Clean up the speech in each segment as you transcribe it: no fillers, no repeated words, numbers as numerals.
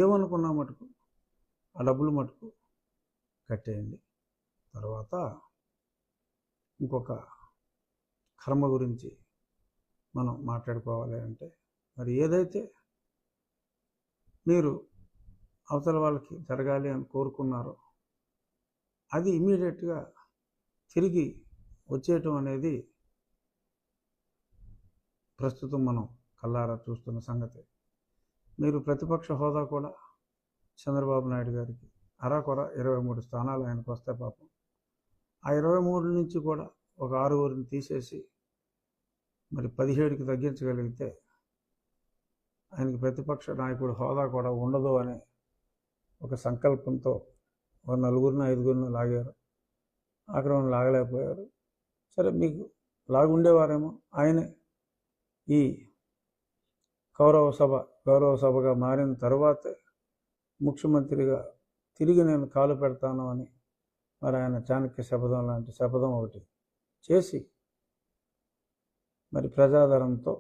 ఏమనుకున్నా మటుకు ఆ డబ్బులు మటుకు కట్టేయండి. తర్వాత ఇంకొక కర్మ గురించి మనం మాట్లాడుకోవాలి అంటే, మరి ఏదైతే మీరు అవతల వాళ్ళకి జరగాలి అని కోరుకున్నారో అది ఇమీడియట్గా తిరిగి వచ్చేయటం అనేది ప్రస్తుతం మనం కళ్ళారా చూస్తున్న సంగతి. మీరు ప్రతిపక్ష హోదా కూడా చంద్రబాబు నాయుడు గారికి అరాకొర 23 స్థానాలు ఆయనకు వస్తాయి పాపం. ఆ 23 నుంచి కూడా ఒక 6 తీసేసి మరి 17కి తగ్గించగలిగితే ఆయనకి ప్రతిపక్ష నాయకుడు హోదా కూడా ఉండదు అనే ఒక సంకల్పంతో ఒక 4-5 లాగారు. ఆక్రమణ లాగలేకపోయారు. సరే, మీకు లాగుండేవారేమో. ఆయనే ఈ గౌరవ సభగా మారిన తర్వాతే ముఖ్యమంత్రిగా తిరిగి నేను కాలు పెడతాను అని మరి ఆయన చాణక్య శపథం లాంటి శపథం ఒకటి చేసి మరి ప్రజాదరణతో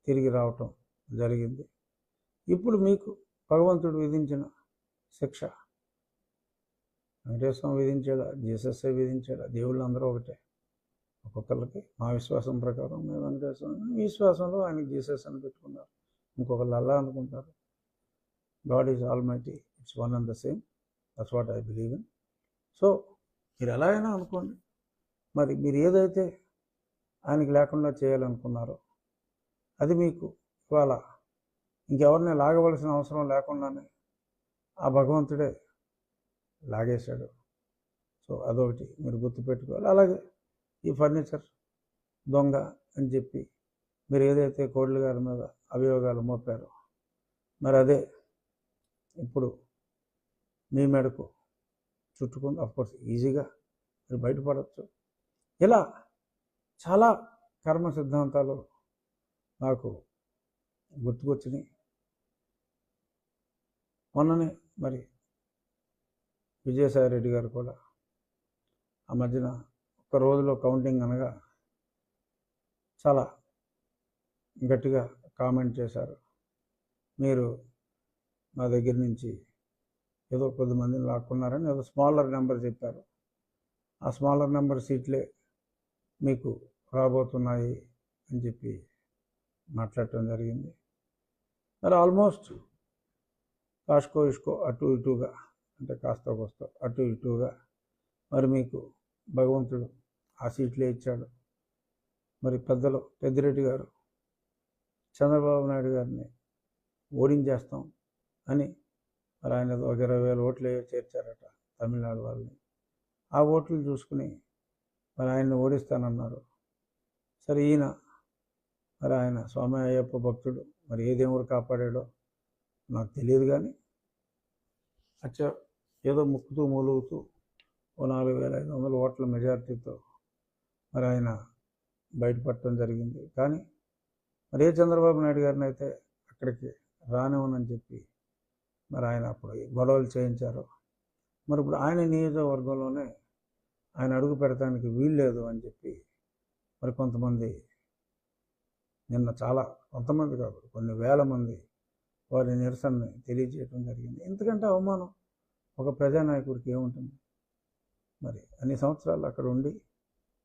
తిరిగి రావటం జరిగింది. ఇప్పుడు మీకు భగవంతుడు విధించిన శిక్ష వెంకటేశ్వరం విధించాడా, జీసస్ఏ విధించాడా? దేవుళ్ళు అందరూ ఒకటే. ఒక్కొక్కరికి మా విశ్వాసం ప్రకారం మేము వెంకటేశ్వరం, ఈ విశ్వాసంలో ఆయనకి జీసస్ అని పెట్టుకున్నారు. ఇంకొకళ్ళు అల్లా అనుకుంటారు. God is all mighty, it's one and the same. That's what I believe in. So మీరు ఎలా అయినా అనుకోండి, మరి మీరు ఏదైతే ఆయనకి లేకుండా చేయాలనుకున్నారో అది మీకు ఇవాళ ఇంకెవరిని లాగవలసిన అవసరం లేకుండానే ఆ భగవంతుడే లాగేశాడు. సో అదొకటి మీరు గుర్తుపెట్టుకోవాలి. అలాగే ఈ ఫర్నిచర్ దొంగ అని చెప్పి మీరు ఏదైతే కోడ్ల గారి మీద అభియోగాలు మోపారో మరి అదే ఇప్పుడు మీ మెడకు చుట్టుకుంది. అఫ్కోర్స్ ఈజీగా మీరు బయటపడవచ్చు. ఇలా చాలా కర్మ సిద్ధాంతాలు నాకు గుర్తుకొచ్చినాయి. మొన్ననే మరి విజయసాయి రెడ్డి గారు కూడా ఆ మధ్యన ఒక్క రోజులో కౌంటింగ్ అనగా చాలా గట్టిగా కామెంట్ చేశారు. మీరు మా దగ్గర నుంచి ఏదో కొద్దిమందిని లాక్కున్నారని ఏదో స్మాలర్ నెంబర్ చెప్పారు. ఆ స్మాలర్ నెంబర్ సీట్లే మీకు రాబోతున్నాయి అని చెప్పి మాట్లాడటం జరిగింది. మరి ఆల్మోస్ట్ కాస్కో ఇష్కో అటు ఇటుగా, అంటే కాస్త కోస్త అటు ఇటుగా మరి మీకు భగవంతుడు ఆ సీట్లే ఇచ్చాడు. మరి పెద్దిరెడ్డి గారు చంద్రబాబు నాయుడు గారిని ఓడించేస్తాం అని మరి ఆయన ఒక 20,000 ఓట్లు చేర్చారట తమిళనాడు వాళ్ళని. ఆ ఓట్లు చూసుకుని మరి ఆయన్ని ఓడిస్తానన్నారు. సరే, ఈయన మరి ఆయన స్వామి అయ్యప్ప భక్తుడు, మరి ఏ దేవుడు కాపాడాడో నాకు తెలియదు. కానీ ఏదో ముక్కుతూ మూలుగుతూ ఓ 4,500 ఓట్ల మెజారిటీతో మరి ఆయన బయటపడటం జరిగింది. కానీ మరి ఏ చంద్రబాబు నాయుడు గారిని అయితే అక్కడికి రానివ్వనని చెప్పి మరి ఆయన అప్పుడు గొడవలు చేయించారు. మరి ఇప్పుడు ఆయన నియోజకవర్గంలోనే ఆయన అడుగు పెడతానికి వీల్లేదు అని చెప్పి మరి కొంతమంది కొంతమంది కాదు, కొన్ని వేల మంది వారి నిరసనని తెలియజేయడం జరిగింది. ఎందుకంటే అవమానం ఒక ప్రజానాయకుడికి ఏముంటుంది? మరి అన్ని సంవత్సరాలు అక్కడ ఉండి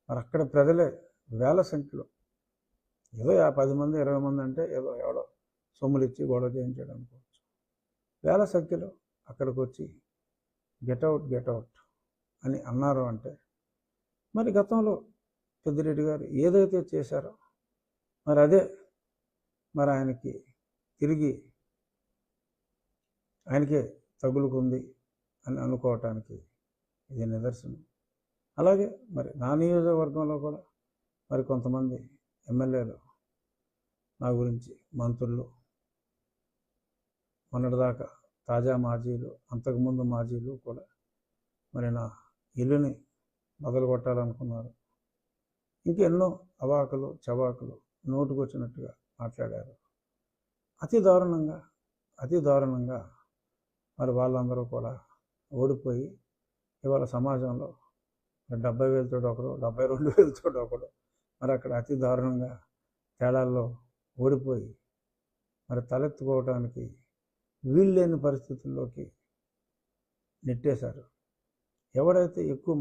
మరి అక్కడ ప్రజలే వేల సంఖ్యలో, ఏదో 10 మంది 20 మంది అంటే ఏదో ఎవడో సొమ్ములు ఇచ్చి గొడవ చేయించాడు అనుకోవచ్చు. వేల సంఖ్యలో అక్కడికి వచ్చి గెట్ అవుట్ అని అన్నారు. అంటే మరి గతంలో పెద్దిరెడ్డి గారు ఏదైతే చేశారో మరి అదే మరి ఆయనకే తగులుకుంది అని అనుకోవటానికి ఇది నిదర్శనం. అలాగే మరి నా నియోజకవర్గంలో కూడా మరి కొంతమంది ఎమ్మెల్యేలు నా గురించి, మంత్రులు, మొన్నటిదాకా తాజా మాజీలు, అంతకుముందు మాజీలు కూడా మరి నా ఇల్లుని మొదలు కొట్టాలనుకున్నారు. ఇంకెన్నో అవాకులు చవాకులు నోటుకొచ్చినట్టుగా మాట్లాడారు. అతి దారుణంగా మరి వాళ్ళందరూ కూడా ఓడిపోయి ఇవాళ సమాజంలో 70,000 ఒకడు, 72,000 ఒకడు మరి అక్కడ అతి దారుణంగా తేడాల్లో ఓడిపోయి మరి తలెత్తుకోవడానికి వీల్లేని పరిస్థితుల్లోకి నెట్టేశారు. ఎవడైతే ఎక్కువ